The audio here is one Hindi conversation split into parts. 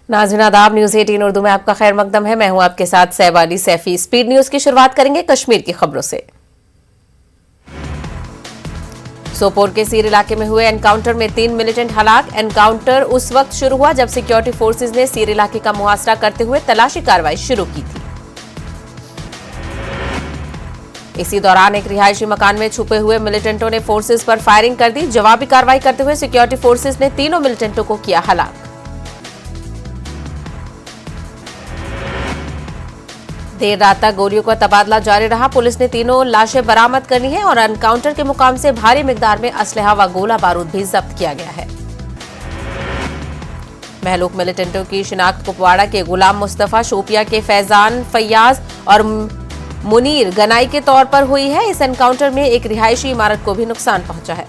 नाज़रीन आदाब, न्यूज़ 18 उर्दू में आपका खैर मकदम है। मैं हूं आपके साथ सहवाली सैफी। स्पीड न्यूज़ की शुरुआत करेंगे कश्मीर की खबरों से। सोपोर के सीर इलाके में हुए एनकाउंटर में 3 मिलिटेंट हलाक। एनकाउंटर उस वक्त शुरू हुआ जब सिक्योरिटी फोर्सेज ने सीर इलाके का मुहासरा करते हुए तलाशी कार्रवाई शुरू की थी। इसी दौरान एक रिहायशी मकान में छुपे हुए मिलिटेंटों ने फोर्सेज पर फायरिंग कर दी। जवाबी कार्रवाई करते हुए सिक्योरिटी फोर्सेज ने तीनों मिलिटेंटों को किया हलाक। देर रात तक गोलियों का तबादला जारी रहा। पुलिस ने तीनों लाशें बरामद कर ली हैं और एनकाउंटर के मुकाम से भारी मिकदार में असलहा व गोला बारूद भी जब्त किया गया है। महलूक मिलिटेंटों की शिनाख्त कुपवाड़ा के गुलाम मुस्तफा, शोपिया के फैजान फैयाज और मुनीर गनाई के तौर पर हुई है। इस एनकाउंटर में एक रिहायशी इमारत को भी नुकसान पहुंचा है।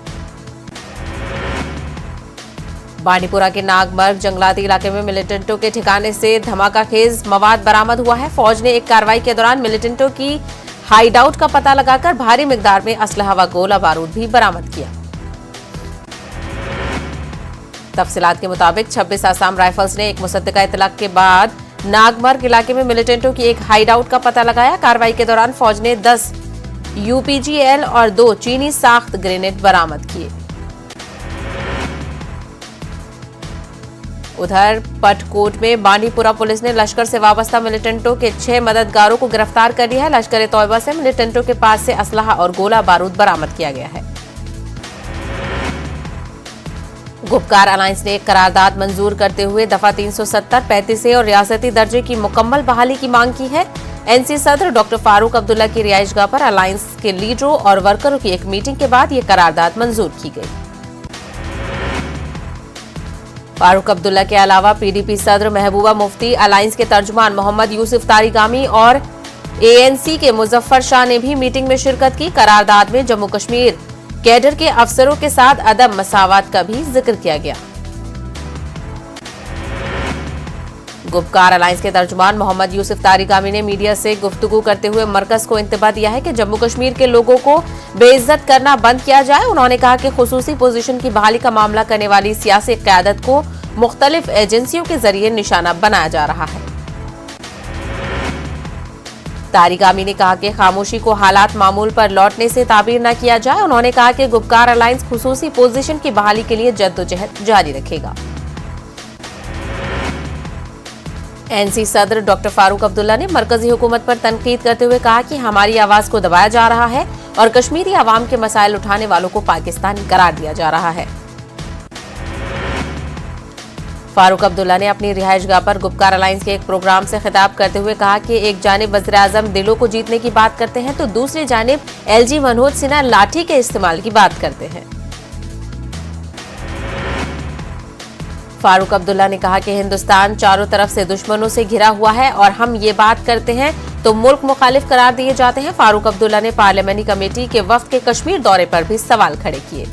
बांडीपुरा के नागमर्ग जंगलाती इलाके में मिलिटेंटों के ठिकाने से धमाकाखेज मवाद बरामद हुआ है। फौज ने एक कार्रवाई के दौरान मिलिटेंटों की हाइडआउट का पता लगाकर भारी मिकदार में असलहा व गोला बारूद भी बरामद किया। तफसीलात के मुताबिक 26 आसाम राइफल्स ने एक मुसद्दका इतला के बाद नागमर्ग इलाके में मिलिटेंटों की एक हाइडआउट का पता लगाया। कार्रवाई के दौरान फौज ने 10 यूपीजीएल और 2 चीनी साख्त ग्रेनेड बरामद किए। उधर पटकोट में बांडीपुरा पुलिस ने लश्कर से वाबस्ता मिलिटेंटों के 6 मददगारों को गिरफ्तार कर लिया है। लश्कर तौयबा से मिलिटेंटों के पास से असलहा और गोला बारूद बरामद किया गया है। गुपकार अलायंस ने एक करारदाद मंजूर करते हुए दफा 370, 35A और रियासती दर्जे की मुकम्मल बहाली की मांग की है। एनसी सदर डॉक्टर फारूक अब्दुल्ला की रिहाइशगाह पर अलायंस के लीडरों और वर्करों की एक मीटिंग के बाद यह करारदाद मंजूर की गई। फारूक अब्दुल्ला के अलावा पीडीपी सदर महबूबा मुफ्ती, अलायंस के तर्जुमान मोहम्मद यूसुफ तारिगामी और एएनसी के मुजफ्फर शाह ने भी मीटिंग में शिरकत की। करारदाद में जम्मू कश्मीर कैडर के अफसरों के साथ अदम मसावत का भी जिक्र किया गया। गुपकार अलायंस के तर्जुमान मोहम्मद यूसुफ तारिगामी ने मीडिया से गुफ्तगू करते हुए मरकज को इंतबाह दिया है कि जम्मू कश्मीर के लोगों को बेइज्जत करना बंद किया जाए। उन्होंने कहा कि खुसूसी पोजीशन की बहाली का मामला करने वाली सियासी क़यादत को मुख्तलिफ एजेंसियों के जरिए निशाना बनाया जा रहा है। तारिगामी ने कहा कि खामोशी को हालात मामूल पर लौटने से ताबीर न किया जाए। उन्होंने कहा कि गुपकार अलायंस खुसूसी पोजीशन की बहाली के लिए जद्दोजहद जारी रखेगा। एनसी सदर डॉक्टर फारूक अब्दुल्ला ने मरकजी हुकूमत पर तनकीद करते हुए कहा कि हमारी आवाज को दबाया जा रहा है और कश्मीरी अवाम के मसाइल उठाने वालों को पाकिस्तानी करार दिया जा रहा है। फारूक अब्दुल्ला ने अपनी रिहाइशगाह पर गुपकार अलायंस के एक प्रोग्राम से खिताब करते हुए कहा कि एक जानिब वज़ीर आज़म दिलों को जीतने की बात करते हैं तो दूसरी जानिब एलजी मनोज सिन्हा लाठी के इस्तेमाल की बात करते हैं। फारूक अब्दुल्ला ने कहा कि हिंदुस्तान चारों तरफ से दुश्मनों से घिरा हुआ है और हम ये बात करते हैं तो मुल्क मुखालिफ करार दिए जाते हैं। फारूक अब्दुल्ला ने पार्लियामेंट्री कमेटी के वफ्द के कश्मीर दौरे पर भी सवाल खड़े किए।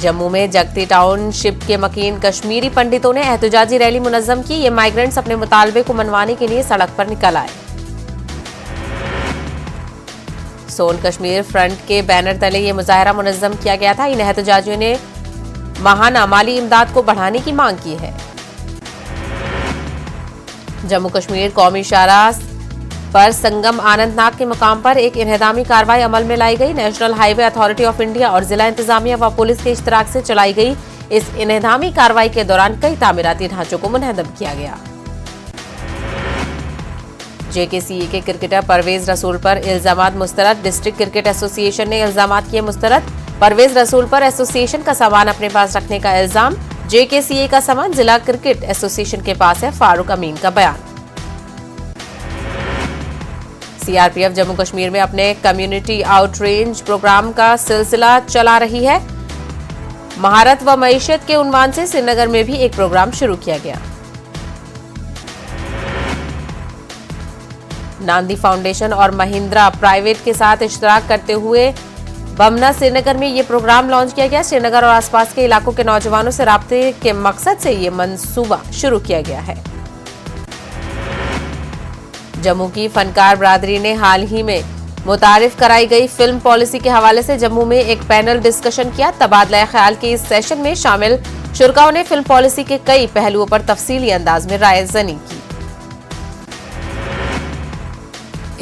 जम्मू में जगती टाउनशिप के मकीन कश्मीरी पंडितों ने एहतजाजी रैली मुनज़्ज़म की। ये माइग्रेंट्स अपने मुतालबे को मनवाने के लिए सड़क पर निकल आए। सोन कश्मीर फ्रंट के बैनर तले ये मुजाहरा मुनज़्ज़म किया गया था। इन एहतजाजियों ने माहाना माली इमदाद को बढ़ाने की मांग की है। जम्मू कश्मीर कौमी शाहराह पर संगम आनंदनाग के मुकाम पर एक इन्हदामी कार्रवाई अमल में लाई गई। National highway authority of India और जिला इंतजामिया व पुलिस के इश्तराक से चलाई गई इस इन्हदामी कार्रवाई के दौरान कई तामीराती ढांचों को मुनहदम किया गया। जेकेसीए के क्रिकेटर परवेज रसूल पर इल्जामात मुस्तरद। डिस्ट्रिक्ट क्रिकेट एसोसिएशन ने इल्जामात किए मुस्तरद। परवेज रसूल पर एसोसिएशन का सामान अपने पास रखने का इल्जाम। जेकेसीए का सामान जिला क्रिकेट एसोसिएशन के पास है, फारूक अमीन का बयान। सीआरपीएफ जम्मू कश्मीर में अपने कम्युनिटी आउटरीच प्रोग्राम का सिलसिला चला रही है। महारत व मईशत के उन्वान से श्रीनगर में भी एक प्रोग्राम शुरू किया गया। नांदी फाउंडेशन और महिंद्रा प्राइवेट के साथ इश्तराक करते हुए बमना श्रीनगर में ये प्रोग्राम लॉन्च किया गया। श्रीनगर और आसपास के इलाकों के नौजवानों से राब्ते के मकसद से ये मंसूबा शुरू किया गया है। जम्मू की फनकार बरादरी ने हाल ही में मुतारिफ कराई गई फिल्म पॉलिसी के हवाले से जम्मू में एक पैनल डिस्कशन किया। तबादला ख्याल के इस सेशन में शामिल शुरकाओं ने फिल्म पॉलिसी के कई पहलुओं पर तफसीली अंदाज में राय जनी की।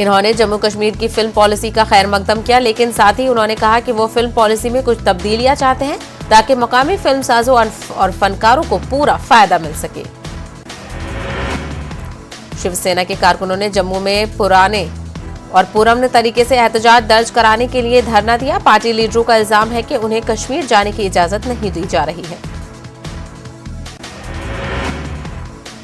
इन्होंने जम्मू कश्मीर की फिल्म पॉलिसी का खैर मकदम किया, लेकिन साथ ही उन्होंने कहा कि वो फिल्म पॉलिसी में कुछ तब्दीलियां चाहते हैं ताकि मकामी फिल्म साजों और फनकारों को पूरा फायदा मिल सके। शिवसेना के कारकुनों ने जम्मू में पुराने और पुरअमन तरीके से एहतजाज दर्ज कराने के लिए धरना दिया। पार्टी लीडरों का इल्जाम है कि उन्हें कश्मीर जाने की इजाजत नहीं दी जा रही है।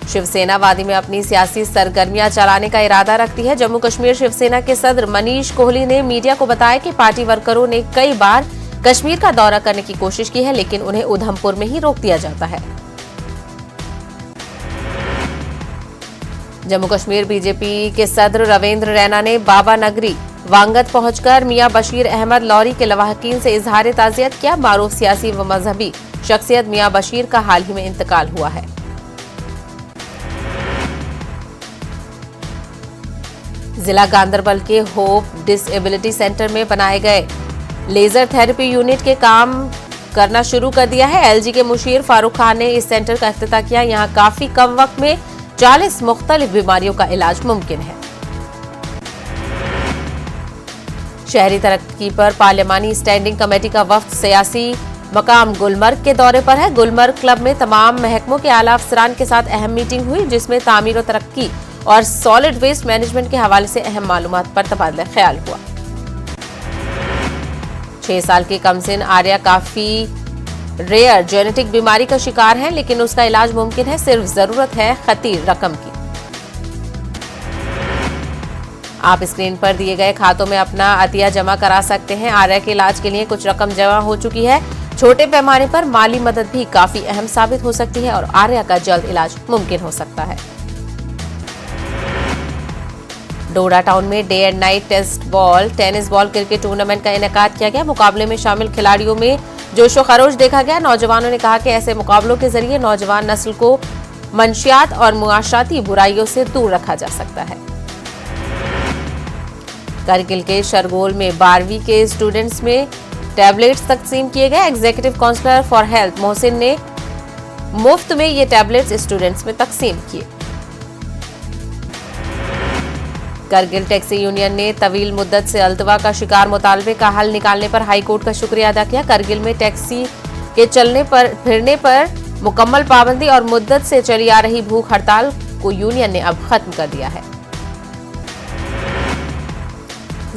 शिवसेना वादी में अपनी सियासी सरगर्मियां चलाने का इरादा रखती है। जम्मू कश्मीर शिवसेना के सदर मनीष कोहली ने मीडिया को बताया कि पार्टी वर्करों ने कई बार कश्मीर का दौरा करने की कोशिश की है, लेकिन उन्हें उधमपुर में ही रोक दिया जाता है। जम्मू कश्मीर बीजेपी के सदर रविंद्र रैना ने बाबा नगरी वांगत पहुंचकर मियां बशीर अहमद लौरी के लवाहकीन से इजहार ताजियत किया। मारूफ सियासी व मजहबी शख्सियत मियां बशीर का हाल ही में इंतकाल हुआ है। जिला गांधरबल के होप डिसेबिलिटी सेंटर में बनाए गए लेजर थेरेपी यूनिट के काम करना शुरू कर दिया है। एलजी के मुशीर फारूक खान ने इस सेंटर का इफ्तिताह किया। यहां काफी कम वक्त में 40 मुख्तलिफ बीमारियों का इलाज मुमकिन है। शहरी तरक्की पर पार्लियामानी स्टैंडिंग कमेटी का वफ्द सियासी मकाम गुलमर्ग के दौरे पर है। गुलमर्ग क्लब में तमाम महकमों के आला अफसरान के साथ अहम मीटिंग हुई, जिसमें तामीर और तरक्की और सॉलिड वेस्ट मैनेजमेंट के हवाले से अहम मालूमात पर तबादला ख्याल हुआ। 6 साल की कमसिन आर्या काफी रेयर जेनेटिक बीमारी का शिकार है, लेकिन उसका इलाज मुमकिन है, सिर्फ जरूरत है खतीर रकम की। आप स्क्रीन पर दिए गए खातों में अपना अतिया जमा करा सकते हैं। आर्या के इलाज के लिए कुछ रकम जमा हो चुकी है। छोटे पैमाने पर माली मदद भी काफी अहम साबित हो सकती है और आर्या का जल्द इलाज मुमकिन हो सकता है। डोडा टाउन में day and night tennis ball cricket tournament का इनेकाद किया गया। मुकाबले में शामिल खिलाड़ियों में जोशो खरोश देखा गया। नौजवानों ने कहा कि ऐसे मुकाबलों के जरिए नौजवान नस्ल को मंशियात और मुआशराती बुराइयों से दूर रखा जा सकता है। करगिल के शरगोल में 12वीं के स्टूडेंट्स में टैबलेट्स तकसीम किए गए। Executive counsellor for health Mohsin ने मुफ्त में ये टैबलेट्स स्टूडेंट्स में तकसीम किए। करगिल टैक्सी यूनियन ने तवील मुद्दत से अल्तवा का शिकार मुतालबे का हल निकालने पर हाईकोर्ट का शुक्रिया अदा किया। करगिल में टैक्सी के चलने पर फिरने पर मुकम्मल पाबंदी और मुद्दत से चली आ रही भूख हड़ताल को यूनियन ने अब खत्म कर दिया है।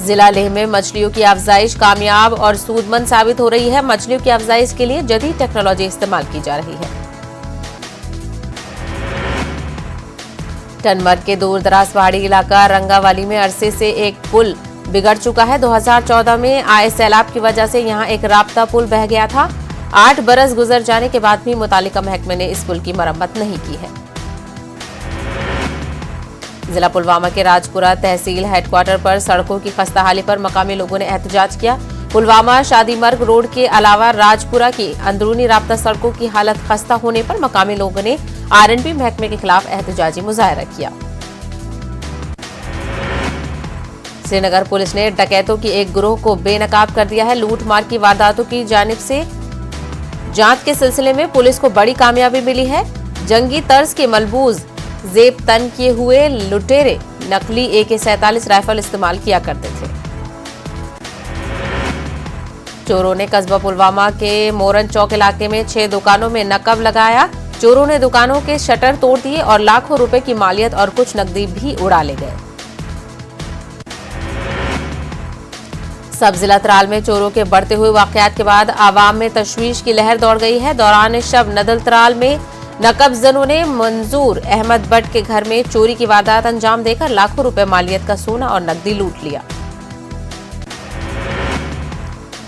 जिला लेह में मछलियों की अफजाइश कामयाब और सूदमंद साबित हो रही है। मछलियों की अफजाइश के लिए जदीद टेक्नोलॉजी इस्तेमाल की जा रही है। टनमर्ग के दूर दराज पहाड़ी इलाका रंगावाली में अरसे से एक पुल बिगड़ चुका है। 2014 में आए सैलाब की वजह से यहां एक राब्ता पुल बह गया था। 8 बरस गुजर जाने के बाद भी मुतालिका महकमे ने इस पुल की मरम्मत नहीं की है। जिला पुलवामा के राजपुरा तहसील हेडक्वार्टर पर सड़कों की खस्ताहाली पर मकामी लोगों ने एहतजाज किया। पुलवामा शादीमर्ग रोड के अलावा राजपुरा की अंदरूनी राब्ता सड़कों की हालत खस्ता होने पर मकामी लोगों ने आरएनबी महकमे के खिलाफ एहतजाजी मुजाहरा किया। श्रीनगर पुलिस ने डकैतों की एक गिरोह को बेनकाब कर दिया है। लूटमार की वारदातों की जानिब से जांच के सिलसिले में पुलिस को बड़ी कामयाबी मिली है। जंगी तर्ज के मलबूज जेब तन किए हुए लुटेरे नकली AK-47 राइफल इस्तेमाल किया करते थे। चोरों ने कस्बा पुलवामा के मोरन चौक इलाके में 6 दुकानों में नकब लगाया। चोरों ने दुकानों के शटर तोड़ दिए और लाखों रुपए की मालियत और कुछ नकदी भी उड़ा ले गए। सब जिला त्राल में चोरों के बढ़ते हुए वाकयात के बाद आवाम में तशवीश की लहर दौड़ गई है। दौरान शब नदल त्राल में नकबजनों ने मंजूर अहमद भट्ट के घर में चोरी की वारदात अंजाम देकर लाखों रुपए मालियत का सोना और नकदी लूट लिया।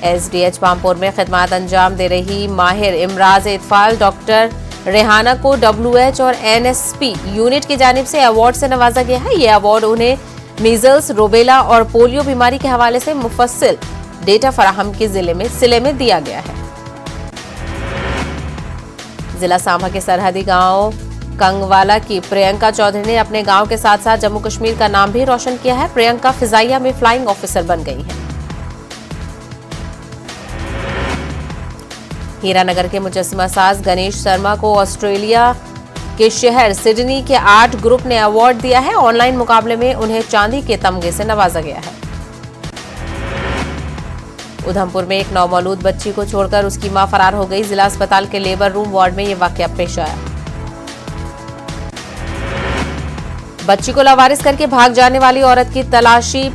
SDH पामपुर में खिदमत अंजाम दे रही माहिर इमराज इतफाल डॉक्टर रेहाना को WH और NSP यूनिट की जानिब से अवार्ड से नवाजा गया है। ये अवार्ड उन्हें मीजल्स, रूबेला और पोलियो बीमारी के हवाले से मुफस्सिल डेटा फराहम के सिले में दिया गया है। जिला सांभा के सरहदी गांव कंगवाला की प्रियंका चौधरी ने अपने गांव के साथ साथ जम्मू कश्मीर का नाम भी रोशन किया है। प्रियंका फिजाइया में फ्लाइंग ऑफिसर बन गई हैं। हीरानगर के मुजस्सिमा साज गणेश शर्मा को ऑस्ट्रेलिया के शहर सिडनी के आर्ट ग्रुप ने अवार्ड दिया है। ऑनलाइन मुकाबले में उन्हें चांदी के तमगे से नवाजा गया है। उधमपुर में एक नवमौलूद बच्ची को छोड़कर उसकी मां फरार हो गई। जिला अस्पताल के लेबर रूम वार्ड में यह वाकया पेश आया। बच्ची को लावारिस करके भाग जाने वाली औरत की तलाशी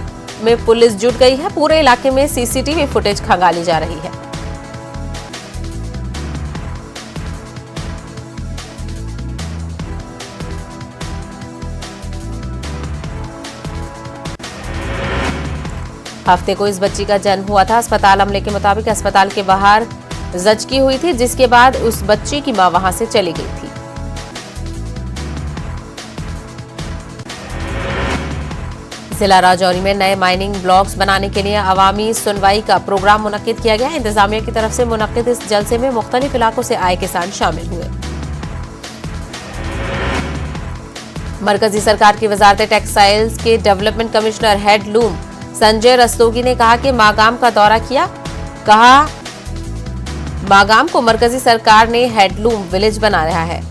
में पुलिस जुट गई है। पूरे इलाके में सीसीटीवी फुटेज खंगाली जा रही है। हफ्ते को इस बच्ची का जन्म हुआ था। अस्पताल अमले के मुताबिक अस्पताल के बाहर जचकी हुई थी, जिसके बाद उस बच्ची की मां वहां से चली गई थी। जिला राजौरी में नए माइनिंग ब्लॉक्स बनाने के लिए अवामी सुनवाई का प्रोग्राम मुनक्किद किया गया। इंतजामिया की तरफ से मुनक्किद इस जलसे में मुख्तलिफ इलाकों से आए किसान शामिल हुए। मरकजी सरकार की वजारत टेक्सटाइल्स के डेवलपमेंट कमिश्नर हेडलूम संजय रस्तोगी ने कहा कि मागाम का दौरा किया। कहा मागाम को मरकजी सरकार ने हेडलूम विलेज बनाया है।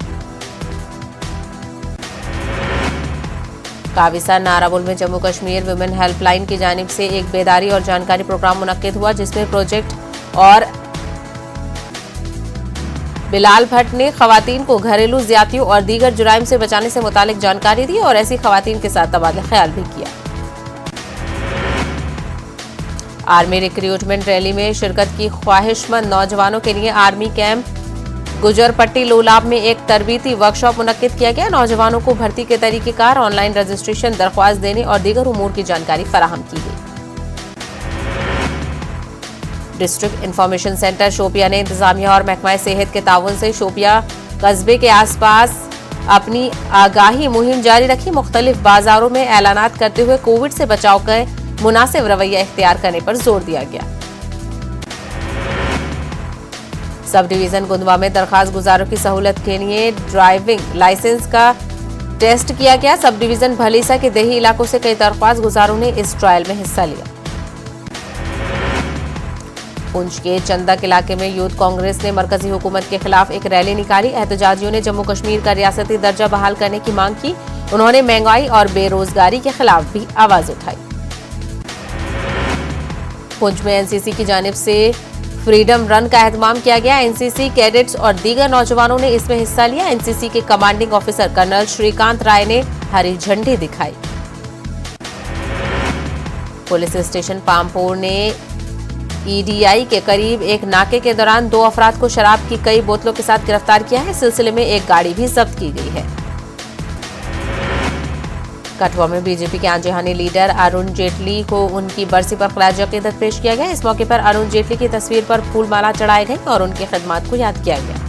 काविसा नाराबुल में जम्मू कश्मीर वुमेन हेल्पलाइन की जानिब से एक बेदारी और जानकारी प्रोग्राम मुनक्किद हुआ, जिसमें प्रोजेक्ट और बिलाल भट्ट ने खवातीन को घरेलू ज्यादतियों और दीगर जुराइम से बचाने से मुतालिक जानकारी दी और ऐसी खवातीन के साथ तबादला ख्याल भी किया। आर्मी रिक्रूटमेंट रैली में शिरकत की ख्वाहिशमंद नौजवानों के लिए आर्मी कैंप गुजरपट्टी लोलाब में एक तरबीती वर्कशॉप मुनक्किद किया गया। नौजवानों को भर्ती के तरीकेकार, ऑनलाइन रजिस्ट्रेशन, दरख्वास्त देने और दीगर उमूर की जानकारी फराहम की गई। डिस्ट्रिक्ट इंफॉर्मेशन सेंटर शोपिया ने इंतजामिया और महकमा सेहत के ताउन से शोपिया कस्बे के आसपास अपनी आगाही मुहिम जारी रखी। मुख्तलिफ बाजारों में ऐलानात करते हुए कोविड से बचाव का मुनासिब रवैया इख्तियार करने पर जोर दिया गया। सब डिवीजन गुंदवा में दरखास्त गुजारों की सहूलत के लिए ड्राइविंग लाइसेंस का टेस्ट किया गया। सब डिवीजन भलीसा के देही इलाकों से कई दरखास्त गुजारों ने इस ट्रायल में हिस्सा लिया। पुंछ के चंदक इलाके में यूथ कांग्रेस ने मरकजी हुकूमत के खिलाफ एक रैली निकाली। एहतजाजियों ने जम्मू कश्मीर का रियासती दर्जा बहाल करने की मांग की। उन्होंने महंगाई और बेरोजगारी के खिलाफ भी आवाज उठाई। पुंछ में एनसीसी की जानिब से फ्रीडम रन का एहतमाम किया गया। एनसीसी कैडेट्स और दीगर नौजवानों ने इसमें हिस्सा लिया। एनसीसी के कमांडिंग ऑफिसर कर्नल श्रीकांत राय ने हरी झंडी दिखाई। पुलिस स्टेशन पामपोर ने ईडीआई के करीब एक नाके के दौरान 2 अफराद को शराब की कई बोतलों के साथ गिरफ्तार किया है। इस सिलसिले में एक गाड़ी भी जब्त की गई है। कठुआ में बीजेपी के आंजहानी लीडर अरुण जेटली को उनकी बरसी पर खराज अकीदत पेश किया गया। इस मौके पर अरुण जेटली की तस्वीर पर फूल माला चढ़ाई गई और उनकी खिदमत को याद किया गया।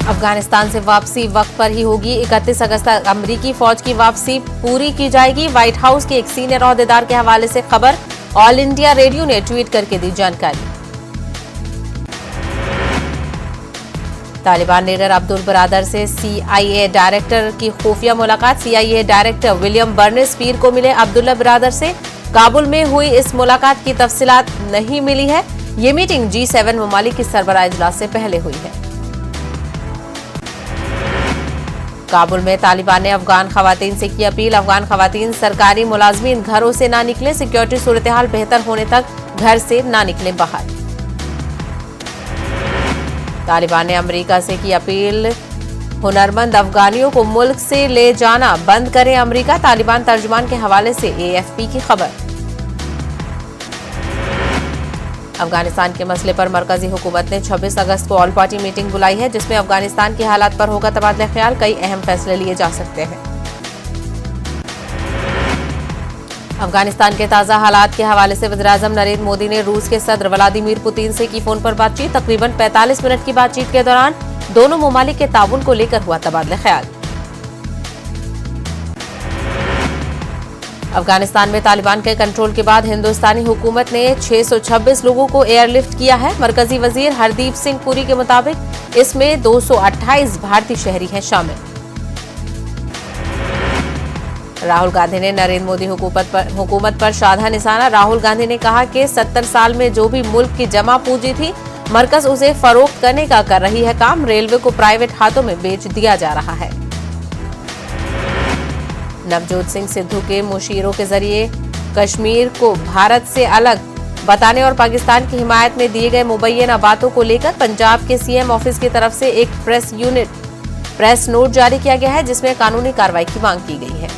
अफगानिस्तान से वापसी वक्त पर ही होगी। 31 अगस्त तक अमरीकी फौज की वापसी पूरी की जाएगी। व्हाइट हाउस के एक सीनियर ओहदेदार के हवाले से खबर। ऑल इंडिया रेडियो ने ट्वीट करके दी जानकारी। तालिबान लीडर अब्दुल बरादर से सीआईए डायरेक्टर की खुफिया मुलाकात। सीआईए डायरेक्टर विलियम बर्नेस पीर को मिले अब्दुल्ला बरादर से। काबुल में हुई इस मुलाकात की तफसीलात नहीं मिली है। ये मीटिंग G7 ममालिक की सरबराह इजलास से पहले हुई है। काबुल में तालिबान ने अफगान खवातीन से की अपील। अफगान खवातीन सरकारी मुलाजमीन घरों से ना निकले। सिक्योरिटी सूरत-ए-हाल बेहतर होने तक घर से ना निकले बाहर। तालिबान ने अमेरिका से की अपील। हुनरमंद अफगानियों को मुल्क से ले जाना बंद करे अमेरिका। तालिबान तर्जुमान के हवाले से AFP की खबर। अफगानिस्तान के मसले पर मरकजी हुकूमत ने 26 अगस्त को ऑल पार्टी मीटिंग बुलाई है, जिसमें अफगानिस्तान की हालात पर होगा तबादला ख्याल। कई अहम फैसले लिए जा सकते हैं। अफगानिस्तान के ताज़ा हालात के हवाले से वज़ीर-ए-आज़म नरेंद्र मोदी ने रूस के सदर व्लादिमीर पुतिन से की फोन पर बातचीत। तकरीबन 45 मिनट की बातचीत के दौरान दोनों ममालिक के ताउन को लेकर हुआ तबादला ख्याल। अफगानिस्तान में तालिबान के कंट्रोल के बाद हिंदुस्तानी हुकूमत ने 626 लोगों को एयरलिफ्ट किया है। मरकजी वजीर हरदीप सिंह पुरी के मुताबिक इसमें 228 भारतीय शहरी हैं शामिल। राहुल गांधी ने नरेंद्र मोदी हुकूमत पर साधा निशाना। राहुल गांधी ने कहा कि 70 साल में जो भी मुल्क की जमा पूंजी थी, मरकज उसे फरोख्त करने का कर रही है काम। रेलवे को प्राइवेट हाथों में बेच दिया जा रहा है। नवजोत सिंह सिद्धू के मुशीरों के जरिए कश्मीर को भारत से अलग बताने और पाकिस्तान की हिमायत में दिए गए मुबैना बातों को लेकर पंजाब के सीएम ऑफिस की तरफ से एक प्रेस नोट जारी किया गया है, जिसमें कानूनी कार्रवाई की मांग की गई है।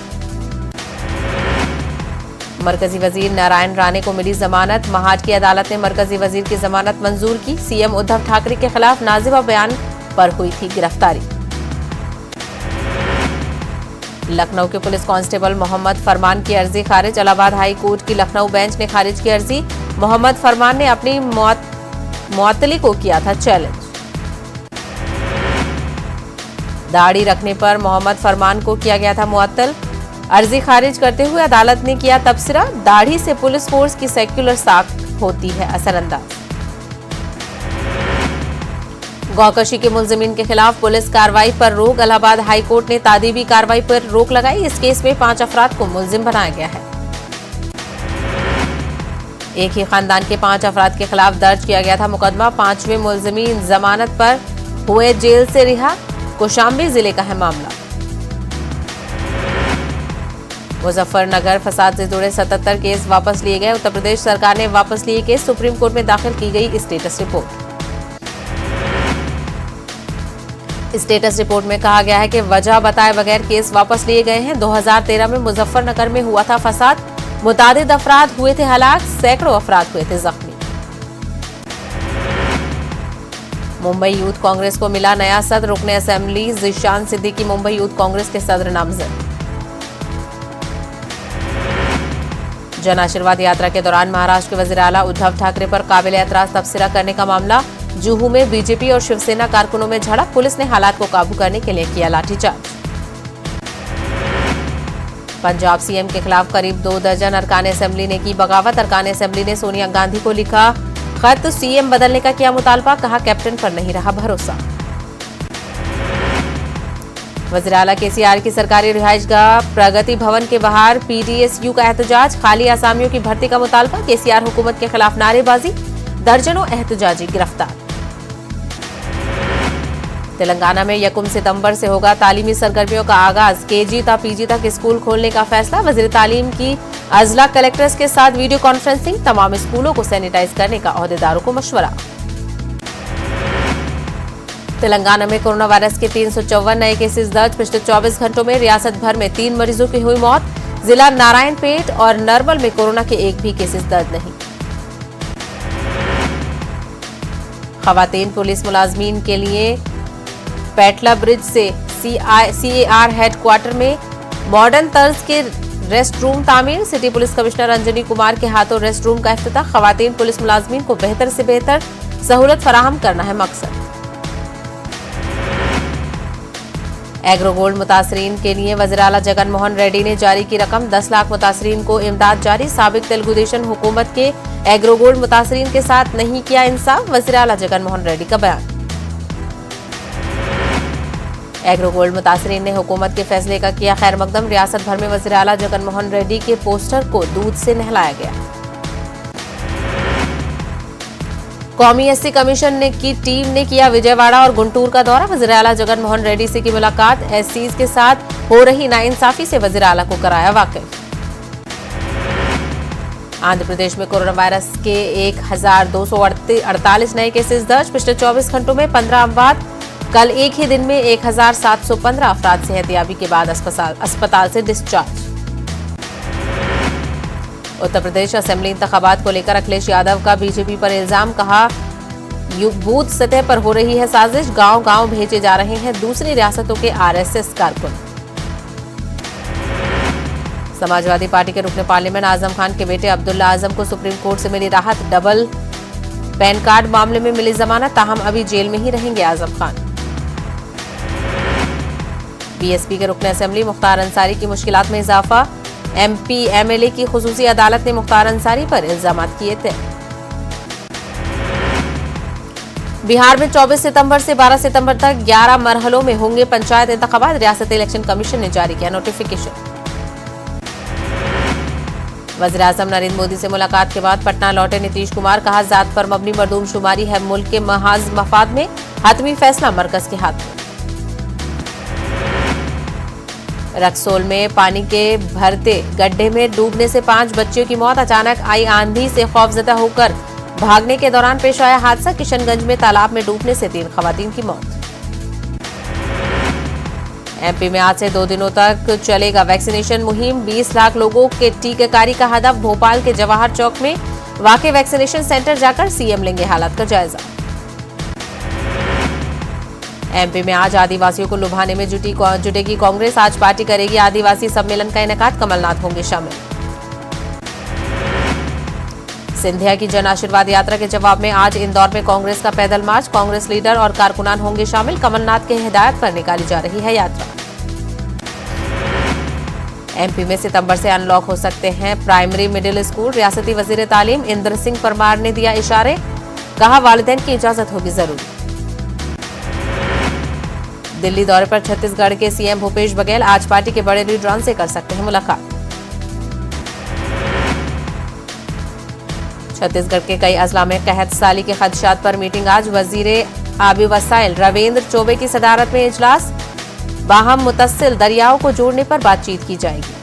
मरकजी वजीर नारायण राणे को मिली जमानत। महाड की अदालत ने मरकजी वजीर की जमानत मंजूर की। सीएम उद्धव ठाकरे के खिलाफ नाजिबा बयान पर हुई थी गिरफ्तारी। लखनऊ के पुलिस कांस्टेबल मोहम्मद फरमान की अर्जी खारिज। इलाहाबाद हाई कोर्ट की लखनऊ बेंच ने खारिज की अर्जी। मोहम्मद फरमान ने अपनी मुअत्तली को किया था चैलेंज। दाढ़ी रखने पर मोहम्मद फरमान को किया गया था मुअत्तल। अर्जी खारिज करते हुए अदालत ने किया तबसरा, दाढ़ी से पुलिस फोर्स की सेक्युलर साख होती है असरअंदाज। गौकशी के मुलजिमीन के खिलाफ पुलिस कार्रवाई पर रोक। इलाहाबाद हाई कोर्ट ने तादीबी कार्रवाई पर रोक लगाई। इस केस में 5 अफराद को मुलजिम बनाया गया है। एक ही खानदान के 5 अफराद के खिलाफ दर्ज किया गया था मुकदमा। 5वें मुलजिमीन जमानत पर हुए जेल से रिहा। कौशाम्बी जिले का है मामला। मुजफ्फरनगर फसाद से जुड़े 77 केस वापस लिए गए। उत्तर प्रदेश सरकार ने वापस लिए केस। सुप्रीम कोर्ट में दाखिल की गई स्टेटस रिपोर्ट। स्टेटस रिपोर्ट में कहा गया है कि वजह बताए बगैर केस वापस लिए गए हैं। 2013 में मुजफ्फरनगर में हुआ था फसाद। मुतादिद अफराद हुए थे हलाक, सैकड़ों अफराद हुए थे जख्मी। मुंबई यूथ कांग्रेस को मिला नया सदर। रुकने असेंबली जिशान सिद्दीकी मुंबई यूथ कांग्रेस के सदर नामजद। जन आशीर्वाद यात्रा के दौरान महाराष्ट्र के वजीर आला उद्धव ठाकरे पर काबिल एतराज तबसरा करने का मामला। जुहू में बीजेपी और शिवसेना कारकुनों में झड़प। पुलिस ने हालात को काबू करने के लिए किया लाठीचार्ज। पंजाब सीएम के खिलाफ करीब 2 दर्जन अरकान असेंबली ने की बगावत। अरकान असेंबली ने सोनिया गांधी को लिखा खत, सीएम बदलने का किया मुतालबा। कहा कैप्टन पर नहीं रहा भरोसा। वज़ीर आला केसीआर की सरकारी रिहाइशगाह प्रगति भवन के बाहर पीडीएसयू का एहतजाज। खाली आसामियों की भर्ती का मुतालबा। केसीआर हुकूमत के खिलाफ नारेबाजी। दर्जनों एहतजाजी गिरफ्तार। तेलंगाना में 1 सितंबर से होगा तालीमी सरगर्मियों का आगाज। केजी था पीजी तक स्कूल खोलने का फैसला। वज़ीर तालीम की अजला कलेक्टर्स के साथ वीडियो कॉन्फ्रेंसिंग। तमाम स्कूलों को सैनिटाइज करने का ओहदेदारों को मशवरा। तेलंगाना में कोरोना वायरस के 354 नए केसेस दर्ज। पिछले 24 घंटों में रियासत भर में 3 मरीजों की हुई मौत। जिला नारायणपेट और नरवल में कोरोना के एक भी केसेस दर्ज नहीं। खवातीन पुलिस मुलाजमीन के लिए पेटला ब्रिज से सीएआर हेडक्वार्टर में मॉडर्न तर्ज के रेस्ट रूम तामीर। City police commissioner Anjani Kumar के हाथों रेस्ट रूम का इफ्तिताह। खवातीन पुलिस मुलाजमीन को बेहतर से बेहतर सहूलत फराहम करना है मकसद। एग्रोगोल्ड मुतासरीन के लिए वज़ीर आला जगन मोहन रेड्डी ने जारी की रकम। 10 लाख मुतासरीन को इमदाद जारी। साबिक तेलुगुदेशम हुकूमत के एग्रोगोल्ड मुतासरीन के साथ नहीं किया इंसाफ। वज़ीर आला जगन मोहन रेड्डी का बयान। एग्रोगोल्ड मुतासरीन ने हुकूमत के फैसले का किया खैर मकदम। रियासत भर में वज़ीर आला जगन मोहन रेड्डी के पोस्टर को दूध से नहलाया गया। कौमी एससी कमीशन की टीम ने किया विजयवाड़ा और गुंटूर का दौरा। वज़ीर आला जगन मोहन रेड्डी से की मुलाकात। एससीज के साथ हो रही नाइंसाफी से वज़ीर आला को कराया वाकिफ। आंध्र प्रदेश में कोरोना वायरस के 1248 नए केसेस दर्ज। पिछले 24 घंटों में 15 अमवात। कल एक ही दिन में 1715 अफराद सेहतियाबी के बाद अस्पताल से डिस्चार्ज। उत्तर प्रदेश असेंबली इंतखाबात को लेकर अखिलेश यादव का बीजेपी पर इल्जाम। कहा बूथ सतह पर हो रही है साजिश। गांव-गांव भेजे जा रहे हैं दूसरी रियासतों के आरएसएस कारकुन। समाजवादी पार्टी के रुकने पार्लियामेंट आजम खान के बेटे अब्दुल्ला आजम को सुप्रीम कोर्ट से मिली राहत। डबल पैन कार्ड मामले में मिली जमानत। ताहम अभी जेल में ही रहेंगे आजम खान। बीएसपी के रुकने असेंबली मुख्तार अंसारी की मुश्किलात में इजाफा। MP MLA की खुसूसी अदालत ने मुख्तार अंसारी पर इल्जामात किए थे। बिहार में 24 सितंबर से 12 सितंबर तक 11 मरहलों में होंगे पंचायत इंतखाबात, रियासती इलेक्शन कमीशन ने जारी किया नोटिफिकेशन। वज़ीर-ए-आज़म नरेंद्र मोदी से मुलाकात के बाद पटना लौटे नीतीश कुमार, कहा जात पर मबनी मरदूमशुमारी है मुल्क के महाज मफाद में, हतमी फैसला मरकज के हाथ में। रक्सौल में पानी के भरते गड्ढे में डूबने से 5 बच्चियों की मौत, अचानक आई आंधी से खौफजदा होकर भागने के दौरान पेश आया हादसा, किशनगंज में तालाब में डूबने से 3 खवातीन की मौत। MP में आज से 2 दिनों तक चलेगा वैक्सीनेशन मुहिम, 20 लाख लोगों के टीकाकारी का हदफ, भोपाल के जवाहर चौक में वाक़े वैक्सीनेशन सेंटर जाकर CM लेंगे हालात का जायजा। MP में आज आदिवासियों को लुभाने में जुटेगी कांग्रेस, आज पार्टी करेगी आदिवासी सम्मेलन का इनेकाद, कमलनाथ होंगे शामिल। सिंधिया की जन आशीर्वाद यात्रा के जवाब में आज इंदौर में कांग्रेस का पैदल मार्च, कांग्रेस लीडर और कारकुनान होंगे शामिल, कमलनाथ के हिदायत पर निकाली जा रही है यात्रा। MP में सितंबर से अनलॉक हो सकते हैं प्राइमरी मिडिल स्कूल, रियासती वजीर तालीम इंद्र सिंह परमार ने दिया इशारे, कहा वालिदैन की इजाजत होगी जरूरी। दिल्ली दौरे पर छत्तीसगढ़ के CM भूपेश बघेल, आज पार्टी के बड़े लीडरों से कर सकते हैं मुलाकात। छत्तीसगढ़ के कई अजला में कहत साली के खदशात पर मीटिंग, आज वजीरे आबी वसाइल रविंद्र चौबे की सदारत में इजलास, बाहम मुतस्सिल दरियाओं को जोड़ने पर बातचीत की जाएगी।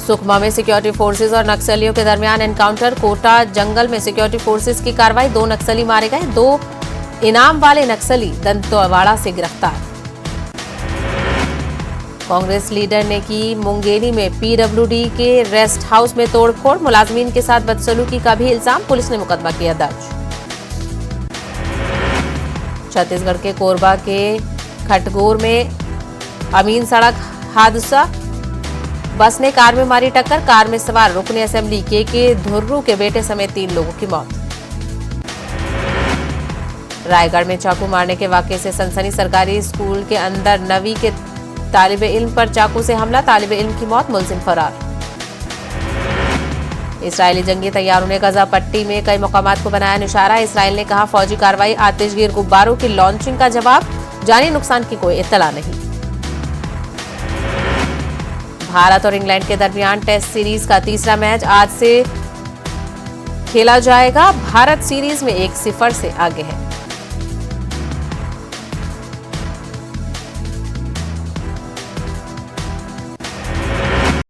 सुकमा में सिक्योरिटी फोर्सेज और नक्सलियों के दरमियान एनकाउंटर, कोटा जंगल में सिक्योरिटी फोर्सेज की कार्रवाई, 2 नक्सली मारे गए, 2 इनाम वाले नक्सली दंतेवाड़ा से गिरफ्तार। कांग्रेस लीडर ने की मुंगेली में PWD के रेस्ट हाउस में तोड़फोड़, मुलाजमीन के साथ बदसलूकी का भी इल्जाम, पुलिस ने मुकदमा किया दर्ज। छत्तीसगढ़ के कोरबा के खटगोर में अमीन सड़क हादसा, बस ने कार में मारी टक्कर, कार में सवार रुकने असेंबली के धुर्रू के बेटे समेत 3 लोगों की मौत। रायगढ़ में चाकू मारने के वाकये से सनसनी, सरकारी स्कूल के अंदर 9वीं के तालिबे इल्म पर चाकू से हमला, तालिबे इल्म की मौत, मुलजिम फरार। इस्राएली जंगी तैयारों ने गजा पट्टी में कई मकामात को बनाया निशाना, इसराइल ने कहा फौजी कार्रवाई, आतिशगीर गुब्बारों की लॉन्चिंग का जवाब, जानी नुकसान की कोई इत्तला नहीं। भारत और इंग्लैंड के दरमियान टेस्ट सीरीज का तीसरा मैच आज से खेला जाएगा, भारत सीरीज में 1-0 से आगे है।